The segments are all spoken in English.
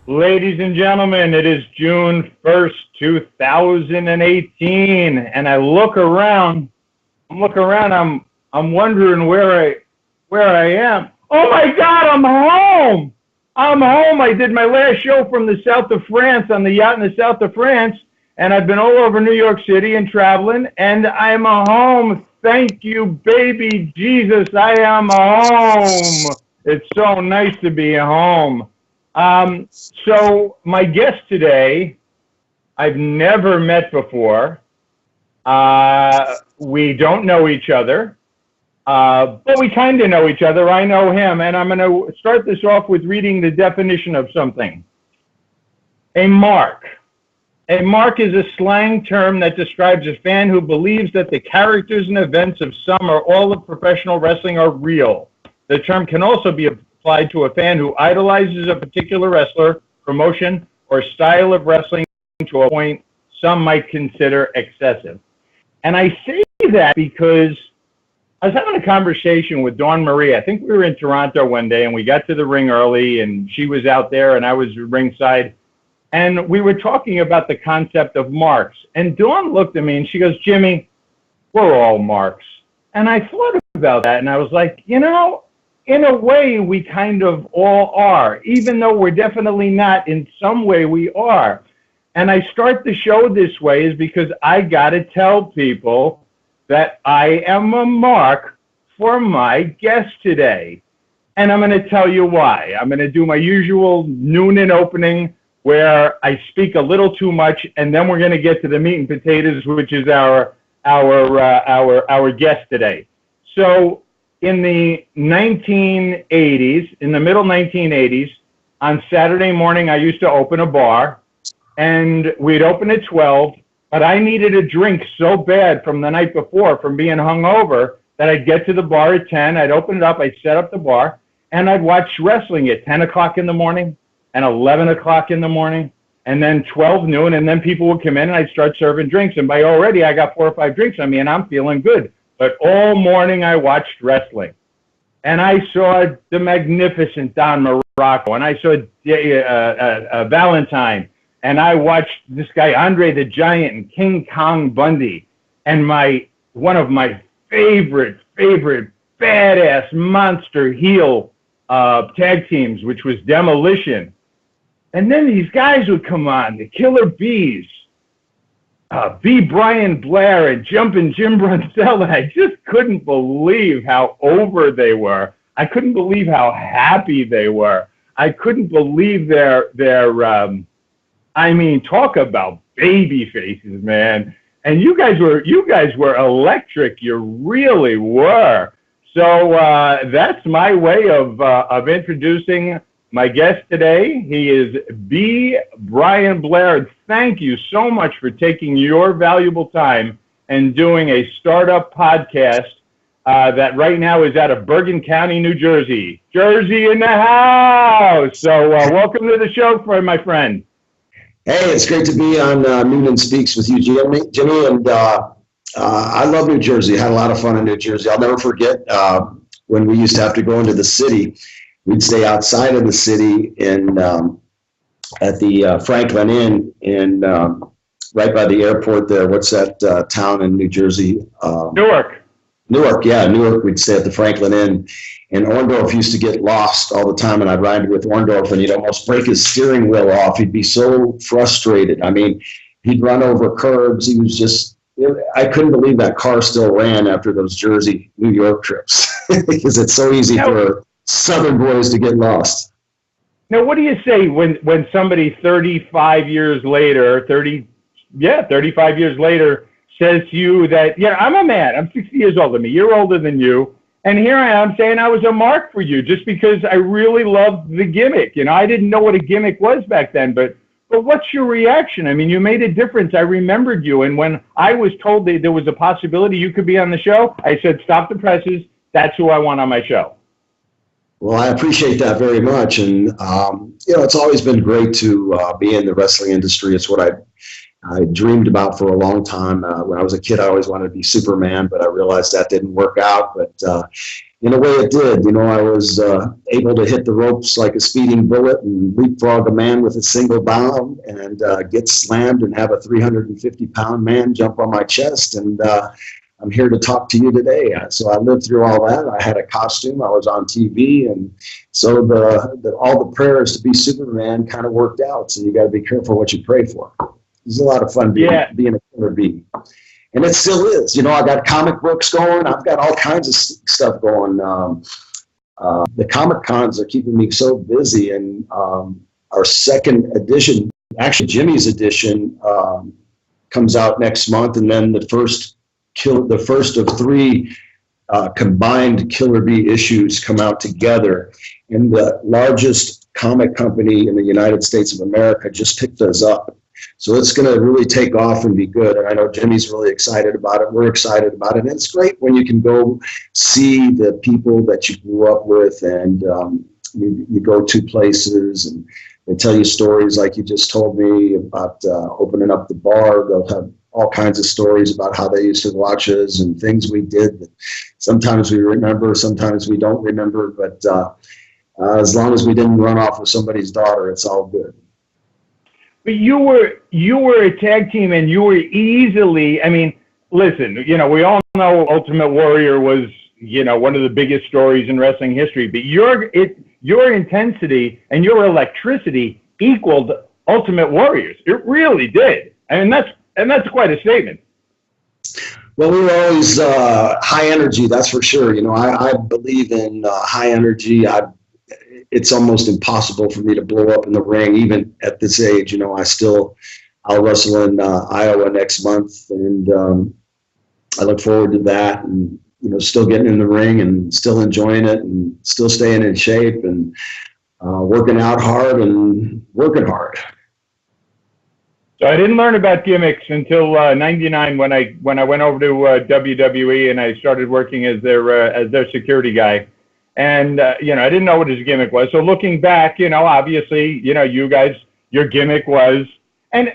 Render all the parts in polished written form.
Ladies and gentlemen, it is June 1st, 2018, and I look around. I'm wondering where I am. Oh my God, I'm home. I'm home. I did my last show from the south of France on the yacht in the south of France, and I've been all over New York City and traveling, and I'm home. Thank you, baby Jesus. I am home. It's so nice to be home. So my guest today, I've never met before. We don't know each other, but we kind of know each other. I know him, and I'm going to start this off with reading the definition of something. A mark. A mark is a slang term that describes a fan who believes that the characters and events of some or all of professional wrestling are real. The term can also be applied to a fan who idolizes a particular wrestler, promotion, or style of wrestling to a point some might consider excessive. And I say that because I was having a conversation with Dawn Marie. I think we were in Toronto one day, and we got to the ring early, and she was out there, and I was ringside. And we were talking about the concept of marks. And Dawn looked at me, and she goes, Jimmy, we're all marks. And I thought about that, and I was like, you know, in a way, we kind of all are. Even though we're definitely not, in some way we are. And I start the show this way is because I got to tell people that I am a mark for my guest today. And I'm going to tell you why. I'm going to do my usual Noonan opening where I speak a little too much, and then we're going to get to the meat and potatoes, which is our guest today. So in the 1980s, in the middle 1980s, on Saturday morning, I used to open a bar, and we'd open at 12, but I needed a drink so bad from the night before, from being hungover, that I'd get to the bar at 10, I'd open it up, I'd set up the bar, and I'd watch wrestling at 10 o'clock in the morning, and 11 o'clock in the morning, and then 12 noon, and then people would come in, and I'd start serving drinks, and by already I got 4 or 5 drinks on me, and I'm feeling good. But all morning I watched wrestling, and I saw the magnificent Don Morocco, and I saw Valentine, and I watched this guy Andre the Giant and King Kong Bundy, and one of my favorite badass monster heel tag teams, which was Demolition. And then these guys would come on, the Killer Bees. B. Brian Blair and Jumpin' Jim Brunzell, and I just couldn't believe how over they were. I couldn't believe how happy they were. I couldn't believe their talk about baby faces, man. And you guys were electric. You really were. So that's my way of introducing my guest today. He is B. Brian Blair. Thank you so much for taking your valuable time and doing a startup podcast that right now is out of Bergen County, New Jersey. Jersey in the house. So welcome to the show, my friend. Hey, it's great to be on Noonan Speaks with you, Jimmy. And I love New Jersey. I had a lot of fun in New Jersey. I'll never forget when we used to have to go into the city. We'd stay outside of the city at the Franklin Inn right by the airport there. What's that town in New Jersey? Newark. Newark. We'd stay at the Franklin Inn. And Orndorff used to get lost all the time, and I'd ride with Orndorff, and he'd almost break his steering wheel off. He'd be so frustrated. I mean, he'd run over curbs. He was just, I couldn't believe that car still ran after those Jersey, New York trips because it's so easy for Southern boys to get lost. Now, what do you say when somebody 35 years later says to you that, I'm a man, I'm 60 years older than me, you're older than you, and here I am saying I was a mark for you just because I really loved the gimmick. I didn't know what a gimmick was back then, but what's your reaction? I mean, you made a difference. I remembered you, and when I was told that there was a possibility you could be on the show, I said, stop the presses, that's who I want on my show. Well, I appreciate that very much. And, it's always been great to be in the wrestling industry. It's what I I dreamed about for a long time. When I was a kid, I always wanted to be Superman, but I realized that didn't work out. But in a way it did. I was able to hit the ropes like a speeding bullet and leapfrog a man with a single bound and get slammed and have a 350-pound man jump on my chest. And I'm here to talk to you today. So I lived through all that. I had a costume. I was on TV. And so all the prayers to be Superman kind of worked out. So you got to be careful what you pray for. It's a lot of fun being a killer bee. And it still is. I got comic books going. I've got all kinds of stuff going. The Comic Cons are keeping me so busy. And our second edition, actually Jimmy's edition, comes out next month. And then the first of three combined Killer Bee issues come out together. And the largest comic company in the United States of America just picked us up. So it's going to really take off and be good. And I know Jimmy's really excited about it. We're excited about it. And it's great when you can go see the people that you grew up with, and you go to places and they tell you stories like you just told me about opening up the bar. They'll have all kinds of stories about how they used to watch us and things we did that sometimes we remember, sometimes we don't remember. But as long as we didn't run off with somebody's daughter, it's all good. But you were a tag team, and you were easily, listen, we all know Ultimate Warrior was, one of the biggest stories in wrestling history, but your intensity and your electricity equaled Ultimate Warriors. It really did. That's quite a statement. Well, we were always high energy, that's for sure. I believe in high energy. It's almost impossible for me to blow up in the ring, even at this age. I'll wrestle in Iowa next month, and I look forward to that. And still getting in the ring and still enjoying it, and still staying in shape and working out hard and working hard. So I didn't learn about gimmicks until '99 when I went over to WWE and I started working as their security guy. And, I didn't know what his gimmick was. So looking back, obviously, you guys, your gimmick was, and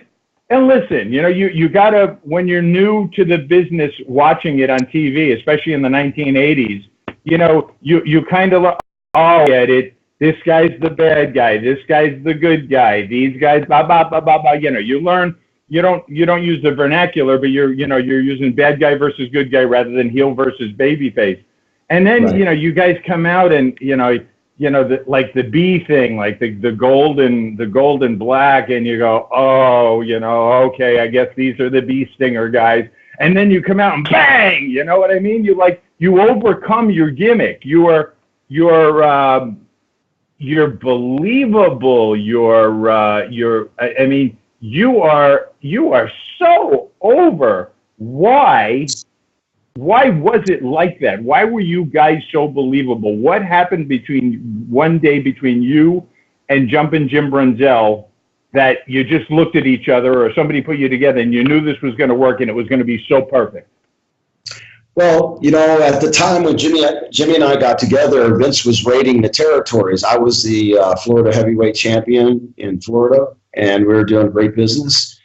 listen, you gotta, when you're new to the business, watching it on TV, especially in the 1980s, you kind of, oh, get it. This guy's the bad guy. This guy's the good guy. These guys, blah, blah, blah, blah, blah. You learn, you don't use the vernacular, but you're using bad guy versus good guy rather than heel versus babyface. And then, right. You guys come out and, like the bee thing, like the gold and black, and you go, oh, okay, I guess these are the bee stinger guys. And then you come out and bang, you know what I mean? You overcome your gimmick. You're believable. You are so over. Why was it like that? Why were you guys so believable? What happened one day between you and Jumpin' Jim Brunzell that you just looked at each other, or somebody put you together and you knew this was going to work and it was going to be so perfect? Well, at the time when Jimmy and I got together, Vince was raiding the territories. I was the Florida heavyweight champion in Florida, and we were doing great business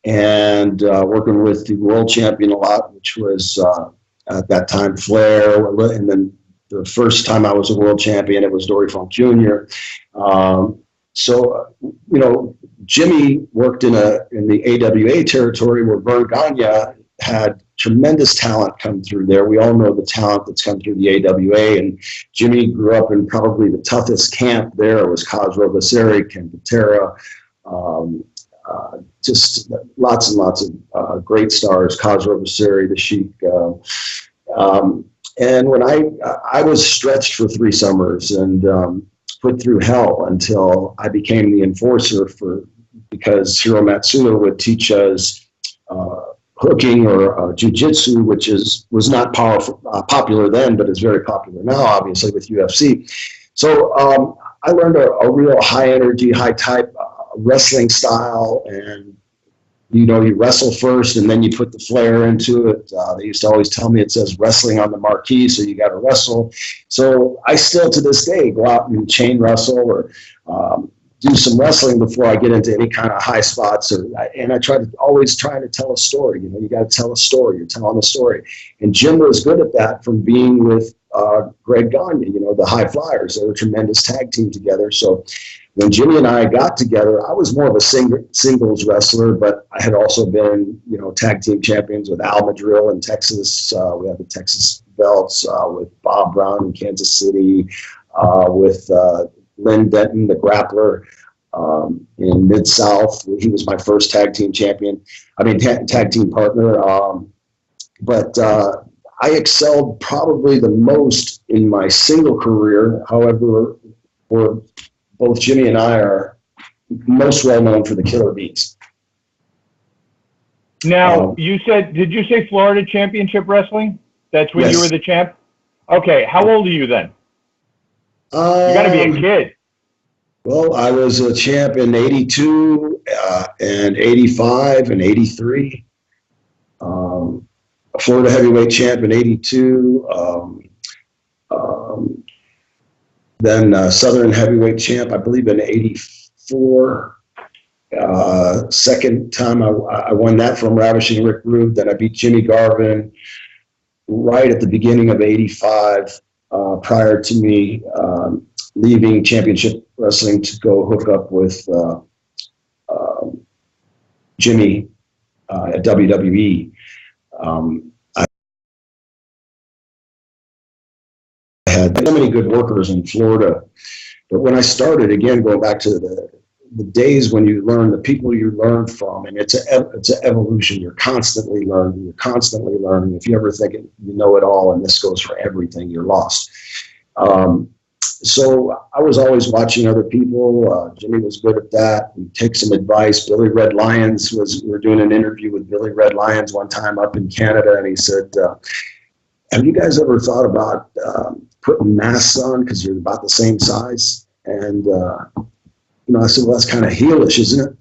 and working with the world champion a lot, which was at that time Flair. And then the first time I was a world champion, it was Dory Funk Jr. So Jimmy worked in the AWA territory where Vern Gagne had tremendous talent come through there. We all know the talent that's come through the AWA, and Jimmy grew up in probably the toughest camp there. It was Kaz Robaseri, Ken Patera, just lots and lots of great stars, Kaz Robaseri, the Sheik. And when I was stretched for 3 summers and put through hell until I became the enforcer because Hiro Matsuda would teach us hooking or jiu-jitsu, which was not popular then, but is very popular now, obviously, with UFC. So I learned a real high energy, high type wrestling style, and you wrestle first and then you put the flair into it. They used to always tell me it says wrestling on the marquee, so you got to wrestle. So I still to this day go out and chain wrestle or do some wrestling before I get into any kind of high spots, and I always try to tell a story. You know, you got to tell a story. You're telling a story, and Jim was good at that from being with Greg Gagne. You know, the High Flyers. They were a tremendous tag team together. So when Jimmy and I got together, I was more of a singles wrestler, but I had also been, you know, tag team champions with Al Madrill in Texas. We had the Texas belts with Bob Brown in Kansas City, with Lynn Denton, the grappler, in Mid-South. He was my first tag team champion. Tag team partner. But I excelled probably the most in my single career. However, both Jimmy and I are most well known for the Killer Bees. Now, did you say Florida Championship Wrestling? That's when you were the champ? Okay, how old are you then? You got to be a kid. Well, I was a champ in 82 and 85 and 83. A Florida heavyweight champ in 82. Then Southern heavyweight champ, I believe, in 84. Second time I won that from Ravishing Rick Rude. Then I beat Jimmy Garvin right at the beginning of 85, prior to me leaving Championship Wrestling to go hook up with Jimmy at WWE. I had so many good workers in Florida, but when I started, again, going back to the days when you learn, the people you learn from, and it's an evolution. You're constantly learning. If you ever think you know it all, and this goes for everything, you're lost. So I was always watching other people. Jimmy was good at that. He'd take some advice. Billy Red Lyons we were doing an interview with Billy Red Lyons one time up in Canada, and he said, have you guys ever thought about putting masks on because you're about the same size? And I said, well, that's kind of heelish, isn't it?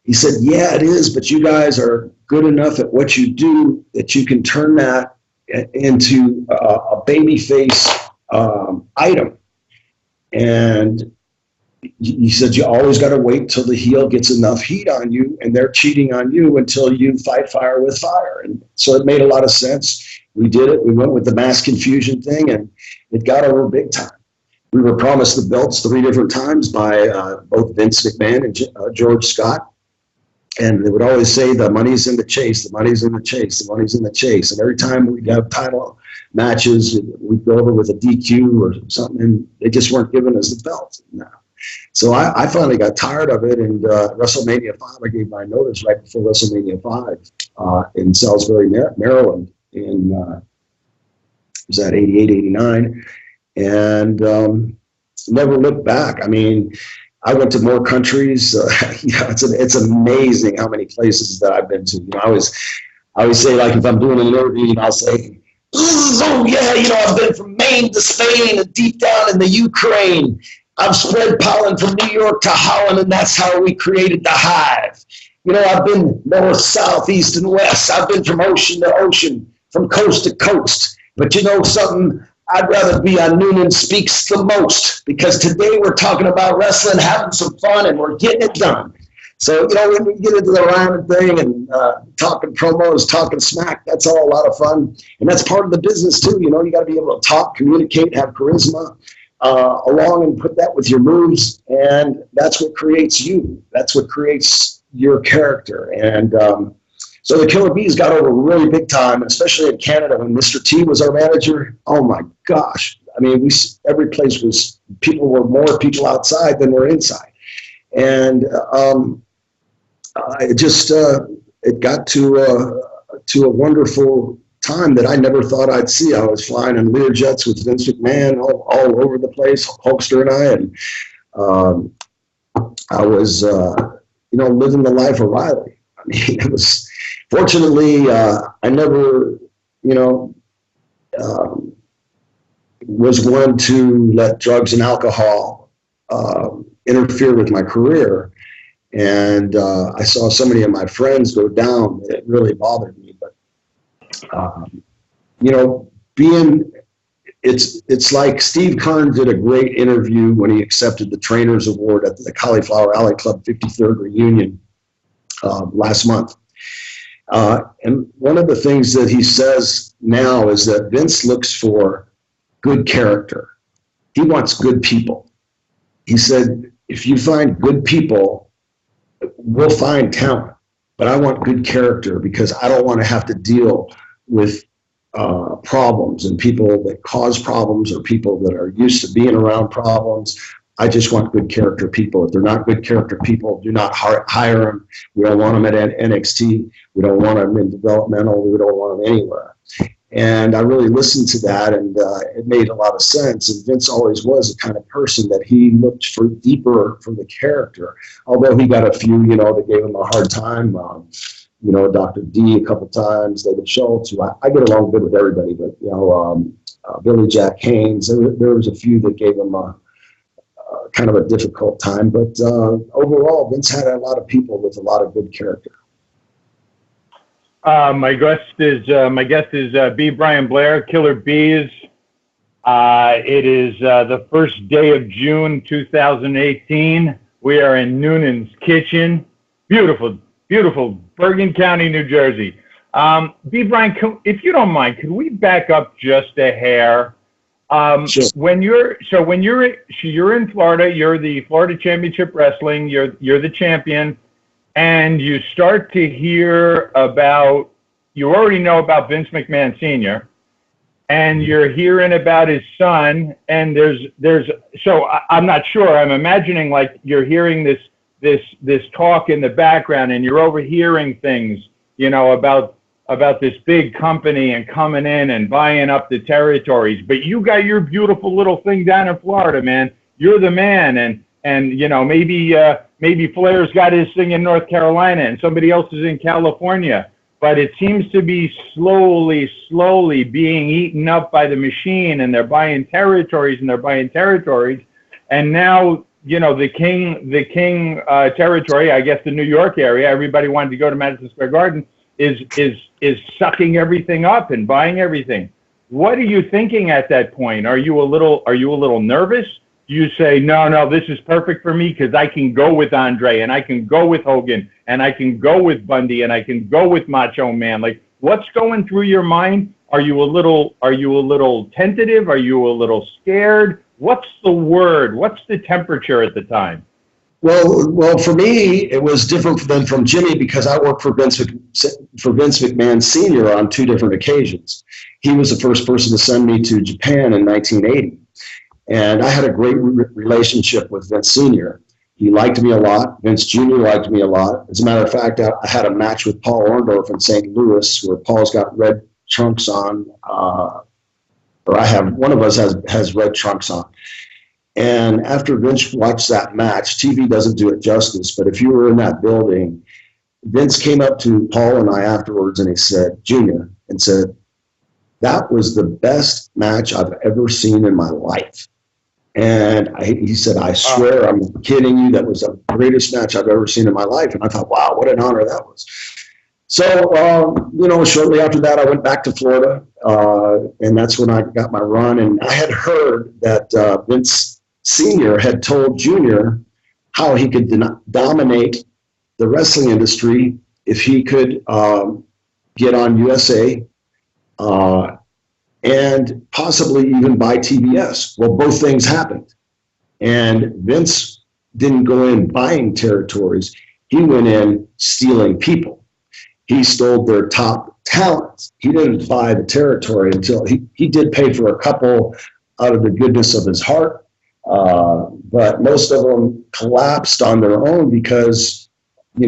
He said, yeah, it is, but you guys are good enough at what you do that you can turn that into a babyface item. And he said, you always got to wait till the heel gets enough heat on you, and they're cheating on you until you fight fire with fire. And so it made a lot of sense. We did it. We went with the mass confusion thing, and it got over big time. We were promised the belts 3 different times by both Vince McMahon and George Scott. And they would always say, the money's in the chase, the money's in the chase, the money's in the chase. And every time we'd have title matches, we'd go over with a DQ or something, and they just weren't giving us the belt. No. So I finally got tired of it, and WrestleMania 5, I gave my notice right before WrestleMania 5 in Salisbury, Maryland, in, was that 88, 89? And never looked back. I mean, I went to more countries. It's amazing how many places that I've been to. You know, I always say, like, if I'm doing an interview, I'll say, oh yeah, I've been from Maine to Spain and deep down in the Ukraine. I've spread pollen from New York to Holland, and that's how we created the hive. I've been north, south, east, and west. I've been from ocean to ocean, from coast to coast. But you know something? I'd rather be on Noonan Speaks the most, because today we're talking about wrestling, having some fun, and we're getting it done. So, when we get into the rhyming thing and talking promos, talking smack, that's all a lot of fun. And that's part of the business, too. You got to be able to talk, communicate, have charisma along, and put that with your moves. And that's what creates you. That's what creates your character. And so the Killer Bees got over really big time, especially in Canada when Mr. T was our manager. Oh my gosh. I mean, every place were more people outside than were inside. And it got to a wonderful time that I never thought I'd see. I was flying in Learjets with Vince McMahon all over the place, Hulkster and I, and I was, living the life of Riley. I mean, it was, fortunately, I never, was one to let drugs and alcohol interfere with my career. And I saw so many of my friends go down. It really bothered me. But, being it's like Steve Kern did a great interview when he accepted the Trainers Award at the Cauliflower Alley Club 53rd reunion last month. And one of the things that he says now is that Vince looks for good character. He wants good people. He said, if you find good people, we'll find talent, but I want good character because I don't want to have to deal with problems and people that cause problems or people that are used to being around problems. I just want good character people. If they're not good character people, do not hire them. We don't want them at NXT. We don't want them in developmental. We don't want them anywhere. And I really listened to that, and it made a lot of sense. And Vince always was the kind of person that he looked for deeper from the character, although he got a few, that gave him a hard time. Dr. D a couple times, David Schultz, who I get along good with everybody, but, Billy Jack Haynes, there was a few that gave him a kind of a difficult time. But overall, Vince had a lot of people with a lot of good character. My guest is B. Brian Blair, Killer Bees. It is the first day of June 2018. We are in Noonan's kitchen. Beautiful, beautiful, Bergen County, New Jersey. B. Brian, if you don't mind, could we back up just a hair? Sure. When you're in Florida, you're the Florida Championship Wrestling. You're the champion. And you start to hear you already know about Vince McMahon Sr., and you're hearing about his son, and I'm not sure, I'm imagining like you're hearing this talk in the background, and you're overhearing things, about this big company and coming in and buying up the territories. But you got your beautiful little thing down in Florida, man. You're the man, and maybe Flair's got his thing in North Carolina and somebody else is in California. But it seems to be slowly being eaten up by the machine, and they're buying territories. And now, the King territory, I guess the New York area, everybody wanted to go to Madison Square Garden, is sucking everything up and buying everything. What are you thinking at that point? Are you a little nervous? You say, no, this is perfect for me because I can go with Andre, and I can go with Hogan, and I can go with Bundy, and I can go with Macho Man. Like, what's going through your mind? Are you a little tentative? Are you a little scared? What's the word? What's the temperature at the time? Well, for me, it was different than from Jimmy because I worked for Vince McMahon Sr. on two different occasions. He was the first person to send me to Japan in 1980. And I had a great relationship with Vince Sr. He liked me a lot. Vince Jr. liked me a lot. As a matter of fact, I had a match with Paul Orndorff in St. Louis where Paul's got red trunks on, one of us has red trunks on. And after Vince watched that match, TV doesn't do it justice, but if you were in that building, Vince came up to Paul and I afterwards and he said, Junior, and said, that was the best match I've ever seen in my life. And he said, I swear, I'm kidding you. That was the greatest match I've ever seen in my life. And I thought, wow, what an honor that was. So, shortly after that, I went back to Florida. And that's when I got my run. And I had heard that Vince Sr. had told Junior how he could dominate the wrestling industry if he could get on USA and possibly even buy TBS. Well, both things happened. And Vince didn't go in buying territories. He went in stealing people. He stole their top talent. He didn't buy the territory until he did pay for a couple out of the goodness of his heart. But most of them collapsed on their own because, they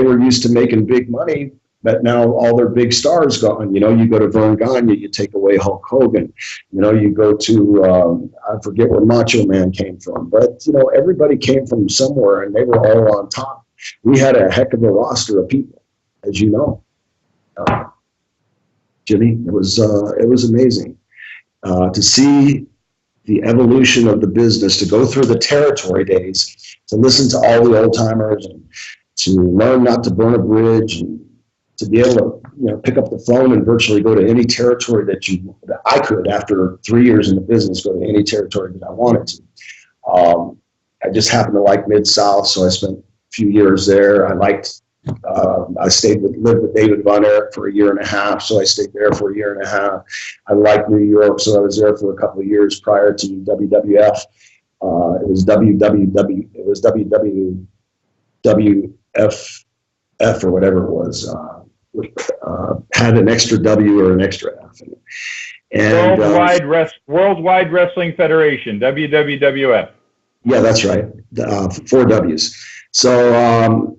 were used to making big money. But now all their big stars gone. You go to Vern Gagne, you take away Hulk Hogan. You go to, I forget where Macho Man came from. But, everybody came from somewhere, and they were all on top. We had a heck of a roster of people, as you know. Jimmy, it was amazing to see the evolution of the business, to go through the territory days, to listen to all the old-timers, and to learn not to burn a bridge, and to be able to, pick up the phone and virtually go to any territory that I could, after 3 years in the business, go to any territory that I wanted to. I just happened to like Mid-South, so I spent a few years there. I lived with David Von Erich for 1.5 years, so I stayed there for 1.5 years. I liked New York, so I was there for a couple of years prior to WWF. It was WWF or whatever it was. Had an extra W or an extra F in it. And Worldwide Wrestling Federation, WWF. Yeah, that's right. 4 W's. So,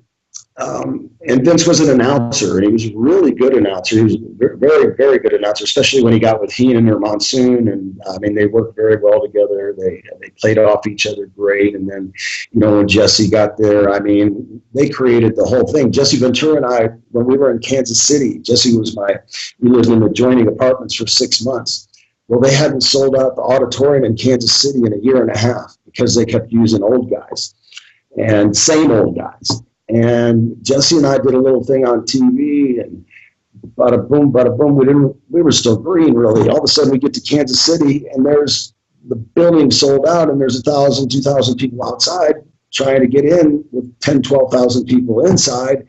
and Vince was an announcer, and he was a really good announcer. He was a very, very good announcer, especially when he got with Heenan or Monsoon. And they worked very well together. They played off each other great. And then, when Jesse got there, they created the whole thing. Jesse Ventura and I, when we were in Kansas City, we lived in adjoining apartments for 6 months. Well, they hadn't sold out the auditorium in Kansas City in 1.5 years because they kept using old guys and same old guys. And Jesse and I did a little thing on TV, and bada boom, bada boom. We were still green, really. All of a sudden, we get to Kansas City, and there's the building sold out, and there's 1,000, 2,000 people outside trying to get in with 10, 12,000 people inside.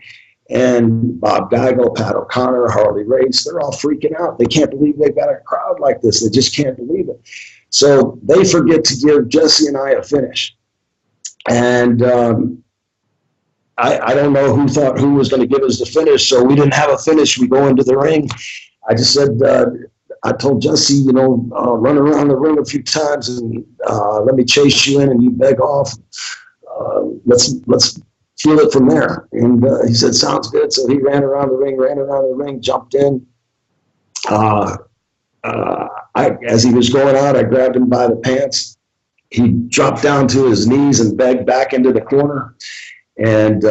And Bob Geigel, Pat O'Connor, Harley Race, they're all freaking out. They can't believe they've got a crowd like this. They just can't believe it. So they forget to give Jesse and I a finish. And I don't know who thought who was going to give us the finish, so we didn't have a finish. We go into the ring. I just said, I told Jesse, run around the ring a few times and let me chase you in and you beg off. Let's feel it from there. And he said, sounds good. So he ran around the ring, jumped in. As he was going out, I grabbed him by the pants. He dropped down to his knees and begged back into the corner. And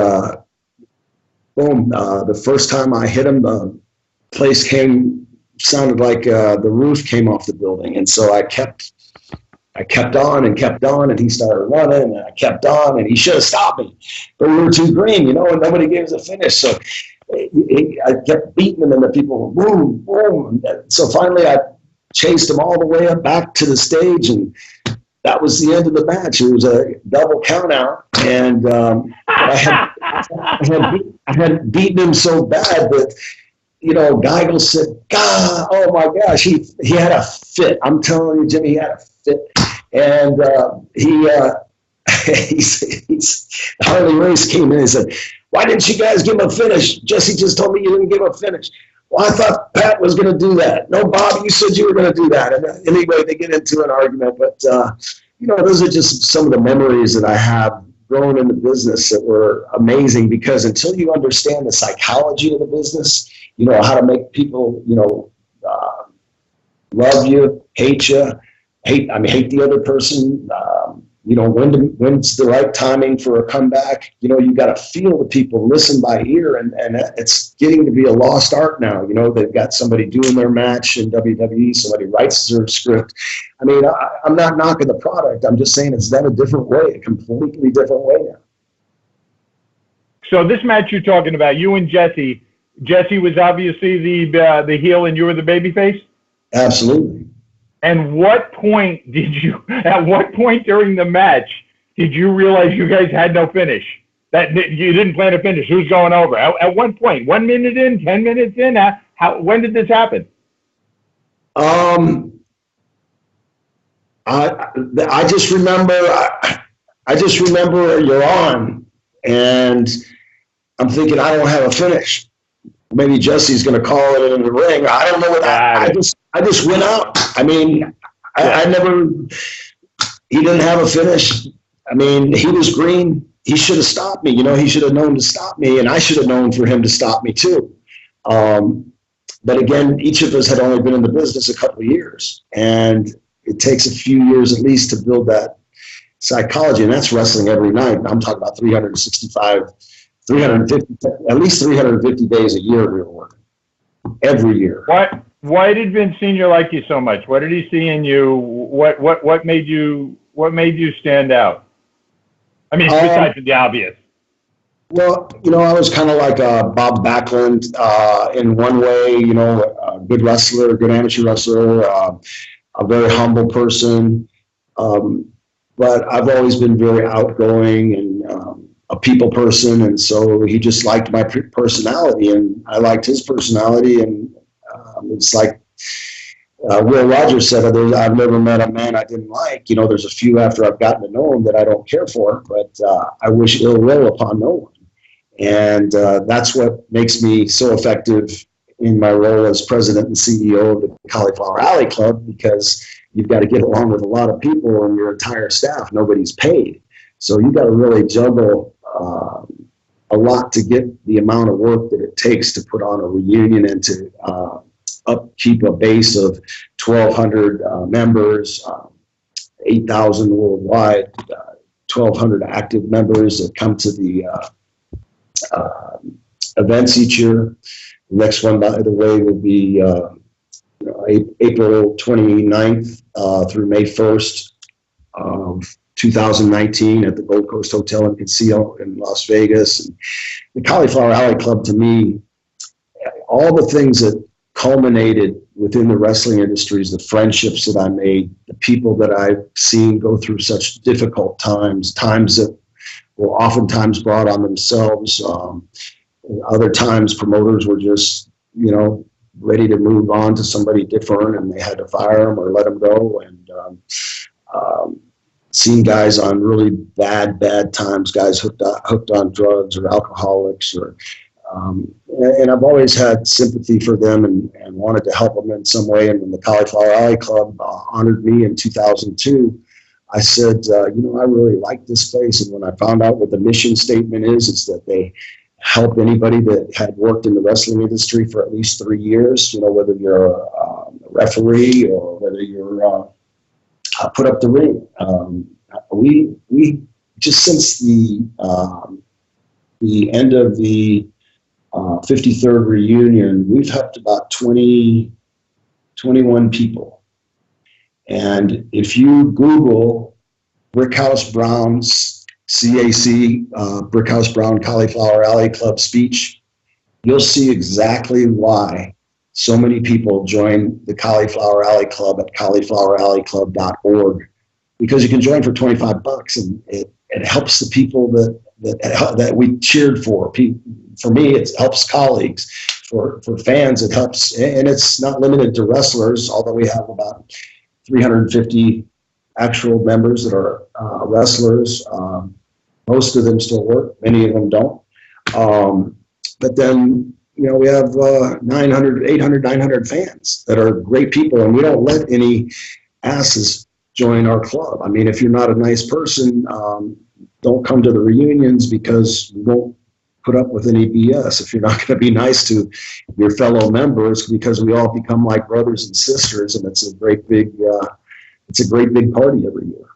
boom, the first time I hit him, the place sounded like the roof came off the building. And so I kept on, and he started running, and I kept on, and he should have stopped me. But we were too green, and nobody gave us a finish. So I kept beating him, and the people were boom, boom. So finally I chased him all the way up back to the stage, and that was the end of the match. It was a double count out, and I had beaten him so bad that, Geigel said, God, oh my gosh, he had a fit. I'm telling you, Jimmy, he had a fit. And Harley Race came in and said, why didn't you guys give him a finish? Jesse just told me you didn't give him a finish. Well, I thought Pat was going to do that. No, Bob, you said you were going to do that. And anyway, they get into an argument. But, those are just some of the memories that I have growing in the business that were amazing, because until you understand the psychology of the business, how to make people, love you, hate the other person, when's the right timing for a comeback. You got to feel the people, listen by ear, and it's getting to be a lost art now. They've got somebody doing their match in WWE, somebody writes their script. I'm not knocking the product. I'm just saying it's done a different way, a completely different way now. So this match you're talking about, you and Jesse was obviously the heel and you were the babyface? Absolutely. And at what point during the match did you realize you guys had no finish? That you didn't plan to finish? Who's going over? At what point? 1 minute in? 10 minutes in? When did this happen? I just remember you're on, and I'm thinking I don't have a finish. Maybe Jesse's going to call it in the ring. I don't know what I just went out. I never. He didn't have a finish. He was green. He should have stopped me. He should have known to stop me, and I should have known for him to stop me too. But again, each of us had only been in the business a couple of years, and it takes a few years at least to build that psychology, and that's wrestling every night. I'm talking about 350, at least 350 days a year we were working, every year. Why did Vince Sr. like you so much? What did he see in you? What made you stand out? Besides the obvious. Well, I was kind of like Bob Backlund in one way, a good wrestler, a good amateur wrestler, a very humble person. Um, but I've always been very outgoing and a people person. And so he just liked my personality and I liked his personality. And it's like Will Rogers said, I've never met a man I didn't like. There's a few after I've gotten to know him that I don't care for, but I wish ill will upon no one. And that's what makes me so effective in my role as president and CEO of the Cauliflower Alley Club, because you've got to get along with a lot of people and your entire staff. Nobody's paid. So you've got to really juggle a lot to get the amount of work that it takes to put on a reunion and to upkeep a base of 1,200 members, 8,000 worldwide, 1,200 active members that come to the events each year. The next one, by the way, will be April 29th through May 1st of 2019 at the Gold Coast Hotel and Casino in Las Vegas. And the Cauliflower Alley Club, to me, all the things that culminated within the wrestling industries, the friendships that I made, the people that I've seen go through such difficult times that were oftentimes brought on themselves. Other times promoters were just, ready to move on to somebody different and they had to fire them or let them go. And seen guys on really bad times, guys hooked on drugs or alcoholics and I've always had sympathy for them and wanted to help them in some way. And when the Cauliflower Alley Club honored me in 2002, I said, I really like this place. And when I found out what the mission statement is that they help anybody that had worked in the wrestling industry for at least 3 years, whether you're a referee or whether you're put up the ring. We just since the end of the 53rd reunion, we've helped about 21 people. And if you Google Brickhouse Brown's CAC, Brickhouse Brown Cauliflower Alley Club speech, you'll see exactly why so many people join the Cauliflower Alley Club at caulifloweralleyclub.org, because you can join for $25 and it helps the people that we cheered for. For me, it helps colleagues. For fans, it helps, and it's not limited to wrestlers, although we have about 350 actual members that are wrestlers. Most of them still work, many of them don't. But then, we have 800, 900 fans that are great people, and we don't let any asses join our club. I mean, if you're not a nice person, don't come to the reunions, because we won't put up with any BS. If you're not going to be nice to your fellow members, because we all become like brothers and sisters, and it's a great big party every year.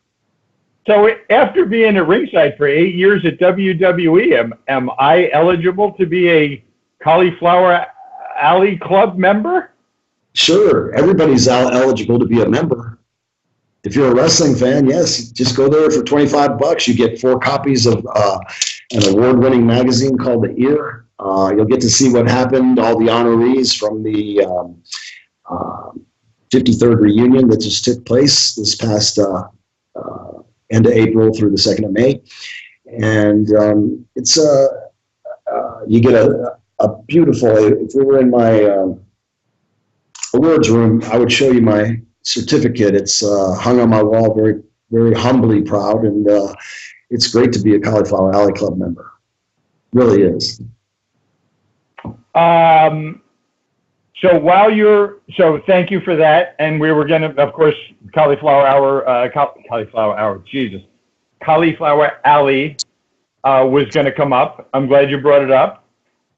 So after being at ringside for 8 years at WWE, am I eligible to be a Cauliflower Alley Club member? Sure, everybody's eligible to be a member. If you're a wrestling fan, yes, just go there for $25. You get 4 copies of an award-winning magazine called The Ear. You'll get to see what happened, all the honorees from the 53rd reunion that just took place this past end of April through the 2nd of May. And it's you get a beautiful, if we were in my awards room, I would show you my certificate. It's hung on my wall, very, very humbly proud. And it's great to be a Cauliflower Alley Club member. Really is. So thank you for that. And we were going to, of course, Cauliflower Alley was going to come up. I'm glad you brought it up.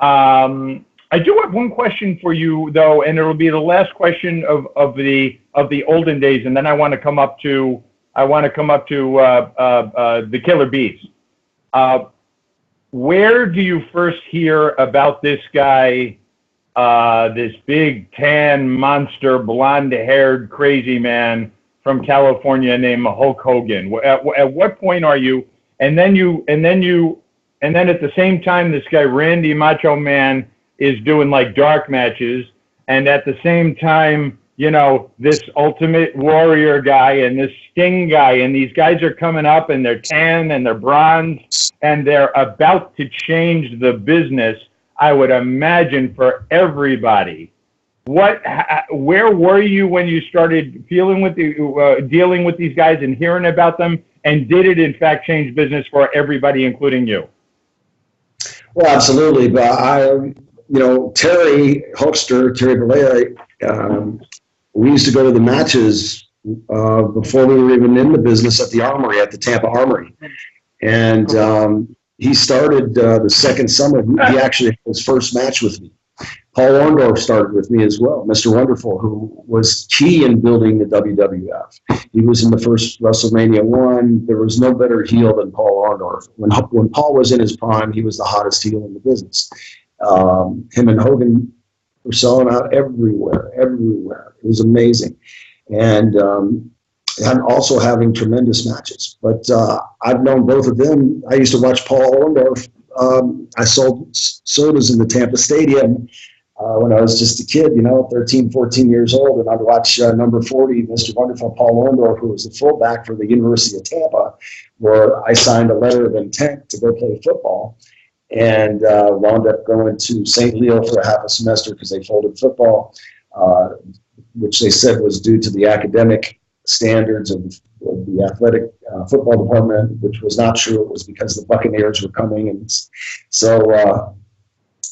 I do have one question for you, though, and it'll be the last question of the olden days, and then I want to come up to the Killer Bees. Where do you first hear about this guy? This big tan monster, blonde-haired crazy man from California named Hulk Hogan. At what point are you? And then you And then at the same time, this guy, Randy Macho Man, is doing like dark matches. And at the same time, you know, this Ultimate Warrior guy and this Sting guy, and these guys are coming up and they're tan and they're bronze and they're about to change the business, I would imagine, for everybody. Where were you when you started dealing with these guys and hearing about them? And did it in fact change business for everybody, including you? Well, absolutely. But Terry Hulkster, Terry Bollea, we used to go to the matches before we were even in the business at the Armory, at the Tampa Armory. And he started the second summer. He actually had his first match with me. Paul Orndorff started with me as well, Mr. Wonderful, who was key in building the WWF. He was in the first WrestleMania 1. There was no better heel than Paul Orndorff. When Paul was in his prime, he was the hottest heel in the business. Him and Hogan were selling out everywhere. It was amazing. And also having tremendous matches. But I've known both of them. I used to watch Paul Orndorff. I sold sodas in the Tampa Stadium when I was just a kid, 13, 14 years old, and I'd watch number 40, Mr. Wonderful Paul Orndorff, who was the fullback for the University of Tampa, where I signed a letter of intent to go play football, and wound up going to St. Leo for a half a semester because they folded football, which they said was due to the academic standards of the athletic football department, which was not true. It was because the Buccaneers were coming, and so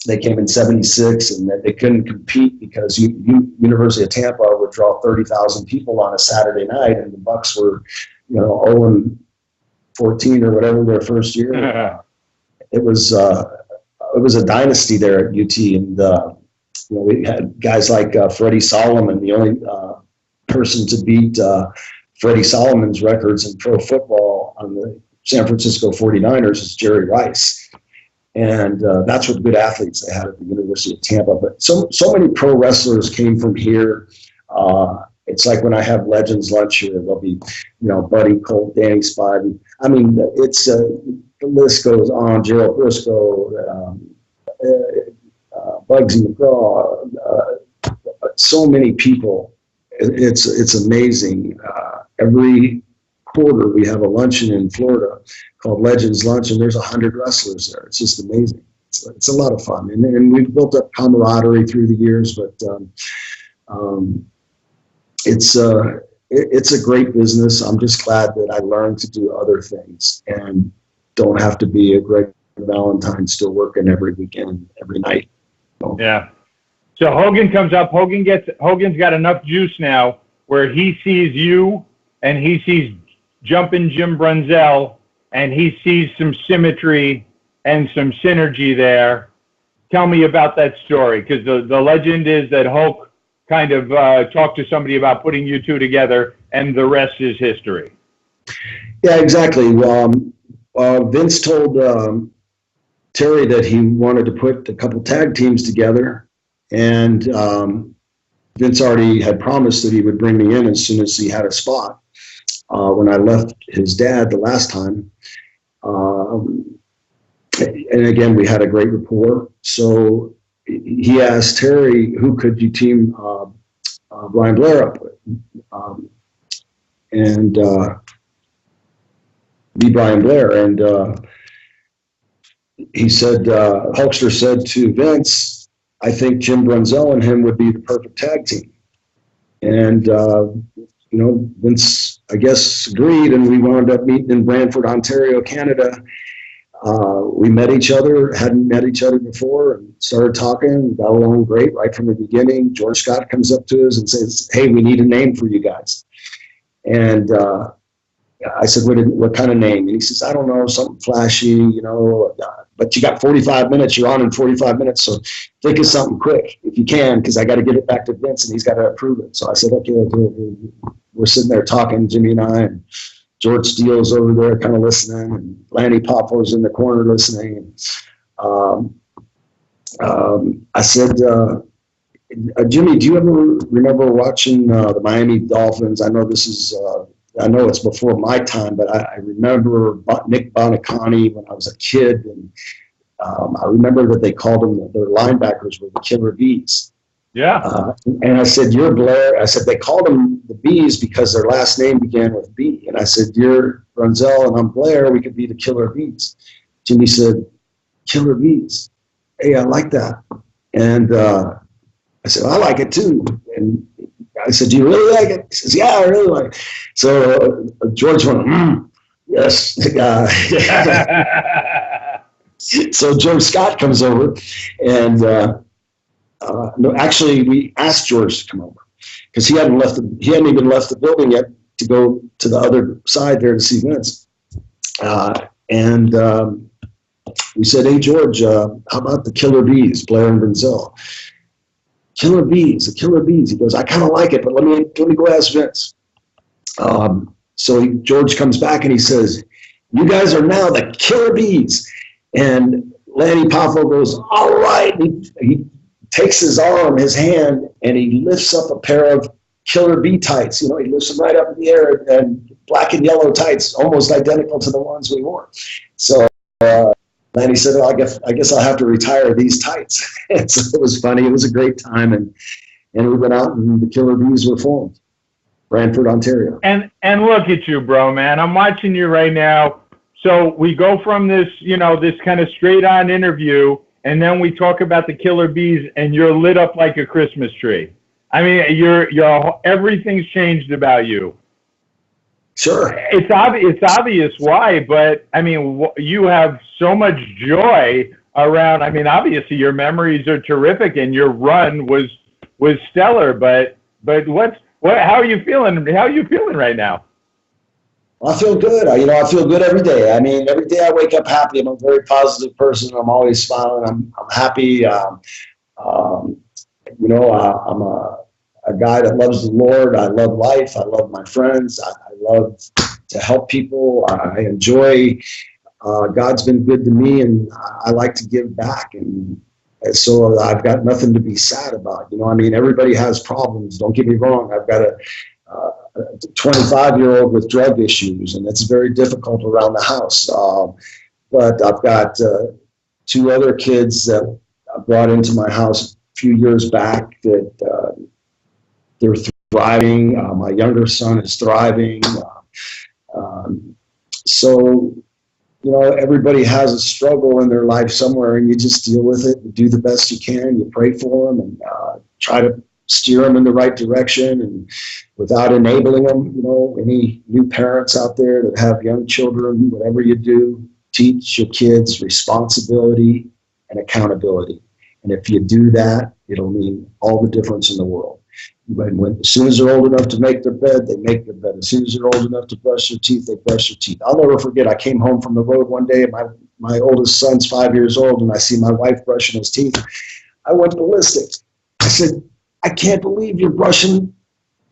they came in '76, and they couldn't compete because University of Tampa would draw 30,000 people on a Saturday night, and the Bucs were, 0-14 or whatever their first year. Yeah. It was a dynasty there at UT, and we had guys like Freddie Solomon. The only person to beat Freddie Solomon's records in pro football on the San Francisco 49ers is Jerry Rice. And that's what good athletes they had at the University of Tampa. But so many pro wrestlers came from here. It's like when I have Legends Lunch here, there'll be, Buddy Colt, Danny Spivey. I mean, it's the list goes on. Gerald Briscoe, Bugsy McGraw, so many people. It's amazing. Every quarter we have a luncheon in Florida called Legends Lunch, and there's 100 wrestlers there. It's just amazing. It's a lot of fun, and we've built up camaraderie through the years. But it's a great business. I'm just glad that I learned to do other things and don't have to be a Greg Valentine still working every weekend, every night. Yeah. So Hogan comes up. Hogan's got enough juice now where he sees you and he sees Jumpin' Jim Brunzell, and he sees some symmetry and some synergy there. Tell me about that story, because the legend is that Hulk kind of talked to somebody about putting you two together, and the rest is history. Yeah, exactly. Vince told Terry that he wanted to put a couple tag teams together, and Vince already had promised that he would bring me in as soon as he had a spot. When I left his dad the last time, and again, we had a great rapport. So he asked Terry, who could you team Brian Blair up with? And be Brian Blair. And he said, Hulkster said to Vince, I think Jim Brunzell and him would be the perfect tag team. And, Vince, I guess, agreed, and we wound up meeting in Brantford, Ontario, Canada. We met each other, hadn't met each other before, and started talking, got along great right from the beginning. George Scott comes up to us and says, hey, we need a name for you guys. And I said, what kind of name? And he says, I don't know, something flashy, but you got 45 minutes, you're on in 45 minutes, so think of something quick if you can, because I got to get it back to Vince and he's got to approve it. So I said, okay. We're sitting there talking, Jimmy and I, and George Steele's over there kind of listening, and Lanny Popo's in the corner listening. And I said, Jimmy, do you ever remember watching the Miami Dolphins? I know this is I know it's before my time, but I remember Nick Bonacani when I was a kid, and I remember that they called them, their linebackers were the Killer Bees. Yeah. And I said, you're Blair. I said, they called them the Bees because their last name began with B. And I said, you're Brunzell and I'm Blair. We could be the Killer Bees. Jimmy said, Killer Bees. Hey, I like that. And I said, I like it too. And I said, do you really like it? He says, yeah, I really like it. So George went, yes. So George Scott comes over, and no, actually, we asked George to come over because he hadn't even left the building yet to go to the other side there to see Vince. And we said, hey, George, how about the Killer Bees, Blair and Brunzell? Killer Bees, the Killer Bees. He goes, I kind of like it, but let me go ask Vince. So George comes back and he says, you guys are now the Killer Bees. And Lanny Poffo goes, all right. He takes his hand, and he lifts up a pair of Killer Bee tights. He lifts them right up in the air, and black and yellow tights, almost identical to the ones we wore. So Lanny said, well, I guess I'll have to retire these tights. And so it was funny. It was a great time. And we went out, and the Killer Bees were formed. Brantford, Ontario. And look at you, bro, man. I'm watching you right now. So we go from this, this kind of straight on interview, and then we talk about the Killer Bees, and you're lit up like a Christmas tree. I mean, you're everything's changed about you. Sure. It's obvious why, but I mean, you have so much joy around. I mean, obviously your memories are terrific, and your run was stellar. But how are you feeling? How are you feeling right now? I feel good. I feel good every day. I mean, every day I wake up happy. I'm a very positive person. I'm always smiling. I'm happy. I'm a guy that loves the Lord. I love life. I love my friends. I love to help people. I enjoy. God's been good to me, and I like to give back. And so I've got nothing to be sad about. I mean, everybody has problems. Don't get me wrong. I've got a 25-year-old with drug issues, and it's very difficult around the house. But I've got two other kids that I brought into my house a few years back that they're thriving. My younger son is thriving. So, everybody has a struggle in their life somewhere, and you just deal with it and do the best you can. You pray for them and try to steer them in the right direction, and without enabling them. Any new parents out there that have young children, whatever you do, teach your kids responsibility and accountability. And if you do that, it'll mean all the difference in the world. As soon as they're old enough to make their bed, they make their bed. As soon as they're old enough to brush their teeth, they brush their teeth. I'll never forget, I came home from the road one day, and my oldest son's 5 years old, and I see my wife brushing his teeth. I went ballistic. I said, I can't believe you're brushing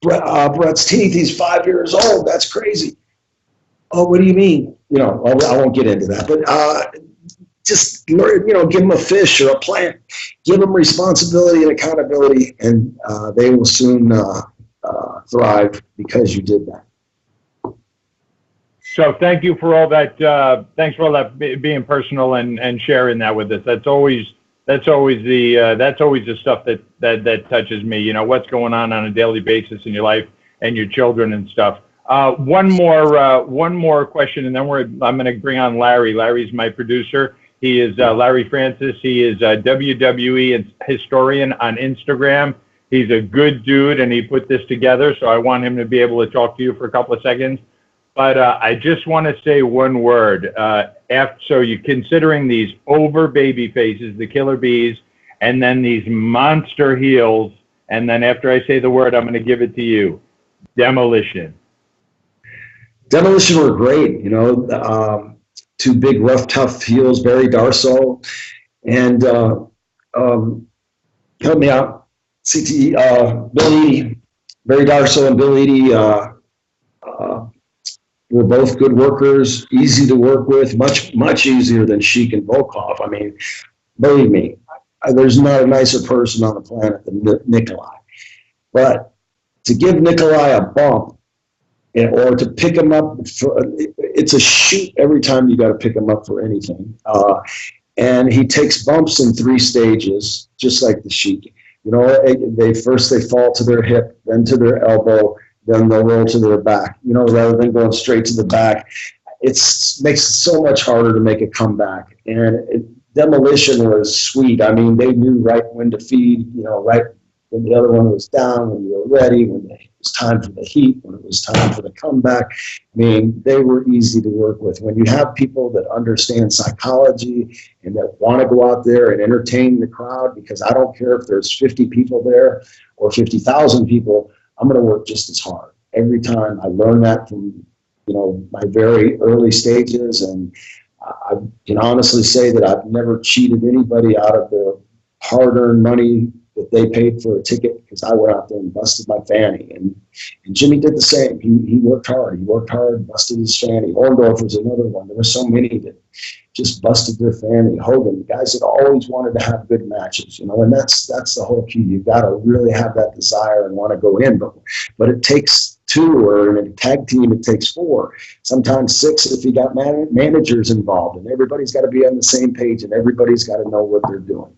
Brett's teeth. He's 5 years old. That's crazy. Oh, what do you mean? I won't get into that, but just learn, give them a fish or a plant, give them responsibility and accountability, and they will soon thrive because you did that. So thank you for all that. Thanks for all that being personal and sharing that with us. That's always the stuff that touches me. What's going on a daily basis in your life and your children and stuff. One more question, and then I'm going to bring on Larry. Larry's my producer. He is Larry Francis. He is a WWE historian on Instagram. He's a good dude, and he put this together. So I want him to be able to talk to you for a couple of seconds. But I just want to say one word. So you're considering these over baby faces, the Killer Bees, and then these monster heels. And then after I say the word, I'm going to give it to you. Demolition. Demolition were great. Two big, rough, tough heels, Barry Darsow, and help me out, Bill Eadie. Barry Darsow and Bill Eadie were both good workers, easy to work with, much easier than Sheik and Volkov. I mean, believe me, there's not a nicer person on the planet than Nikolai. But to give Nikolai a bump or to pick him up. It's a shoot every time you got to pick him up for anything. And he takes bumps in 3 stages, just like the Sheik. You know, they fall to their hip, then to their elbow, then they'll roll to their back. You know, rather than going straight to the back, it makes it so much harder to make a comeback. And demolition was sweet. I mean, they knew right when to feed. You know, right when the other one was down, when you were ready, when it was time for the heat, when it was time for the comeback. I mean, they were easy to work with. When you have people that understand psychology and that want to go out there and entertain the crowd, because I don't care if there's 50 people there or 50,000 people, I'm going to work just as hard. Every time I learned that from, you know, my very early stages, and I can honestly say that I've never cheated anybody out of their hard-earned money that they paid for a ticket, because I went out there and busted my fanny. And Jimmy did the same. He worked hard. He worked hard, busted his fanny. Orndorff was another one. There were so many that just busted their fanny. Hogan, the guys that always wanted to have good matches, you know, and that's the whole key. You've got to really have that desire and want to go in, but it takes 2, or in a tag team it takes 4, sometimes 6 if you got managers involved, and everybody's got to be on the same page, and everybody's got to know what they're doing.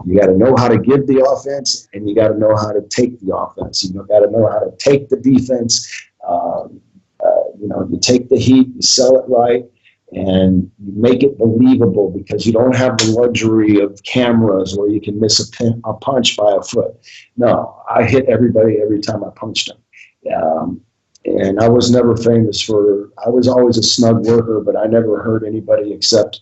You got to know how to give the offense, and you got to know how to take the offense. You got to know how to take the defense. You know, you take the heat, you sell it right, and you make it believable, because you don't have the luxury of cameras where you can miss a punch by a foot. No, I hit everybody every time I punched them. And I was never famous for, I was always a snug worker, but I never hurt anybody except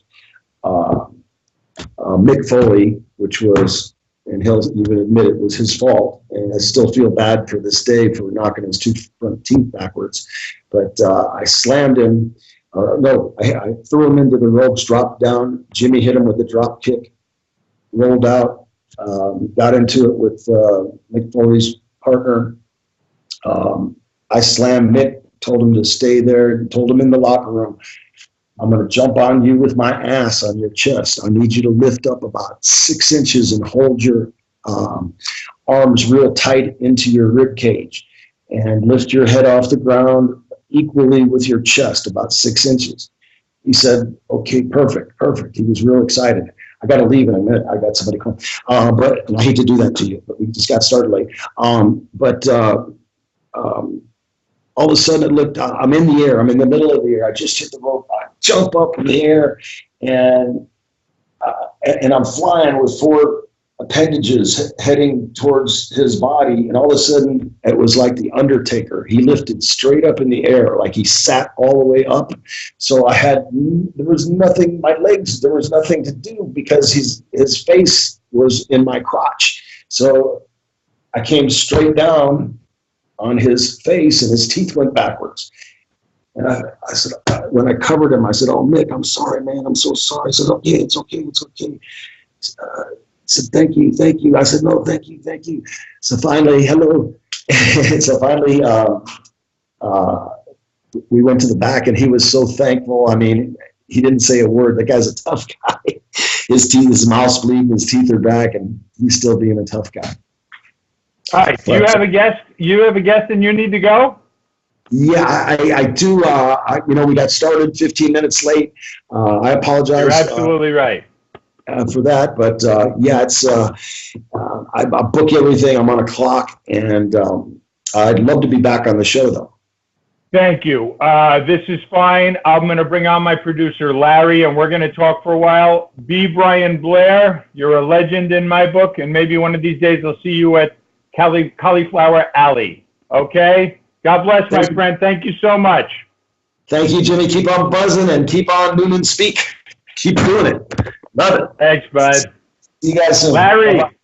Mick Foley, which was, and he'll even admit it was his fault, and I still feel bad to this day for knocking his 2 front teeth backwards. But I slammed him. I threw him into the ropes, dropped down. Jimmy hit him with a drop kick, rolled out, got into it with Mick Foley's partner. I slammed Mick, told him to stay there, told him in the locker room, I'm going to jump on you with my ass on your chest. I need you to lift up about 6 inches and hold your arms real tight into your rib cage, and lift your head off the ground equally with your chest, about 6 inches. He said, okay, perfect. He was real excited. I got to leave in a minute. I got somebody calling. But I hate to do that to you, but we just got started late. All of a sudden it looked, I'm in the air. I'm in the middle of the air. I just hit the rope. I jump up in the air, and I'm flying with 4 appendages heading towards his body. And all of a sudden it was like the Undertaker. He lifted straight up in the air, like he sat all the way up. So there was nothing, my legs, there was nothing to do, because his face was in my crotch. So I came straight down on his face, and his teeth went backwards. And I said, when I covered him, I said, oh, Mick, I'm sorry, man. I'm so sorry. I said, oh, yeah, it's okay. He said, thank you. I said, no, thank you. So finally, hello. So finally, we went to the back, and he was so thankful. I mean, he didn't say a word. That guy's a tough guy. His mouth's bleeding, his teeth are back, and he's still being a tough guy. All right. Do you have a guest? You have a guest, and you need to go? Yeah, I do. We got started 15 minutes late. I apologize. You're absolutely right for that. But it's. I book everything. I'm on a clock, and I'd love to be back on the show, though. Thank you. This is fine. I'm going to bring on my producer, Larry, and we're going to talk for a while. B. Brian Blair, you're a legend in my book, and maybe one of these days I'll see you at Cauliflower Alley. Okay? God bless, my friend. Thank you so much. Thank you, Jimmy. Keep on buzzing and keep on Noonan Speak. Keep doing it. Love it. Thanks, bud. See you guys soon. Larry. Bye-bye.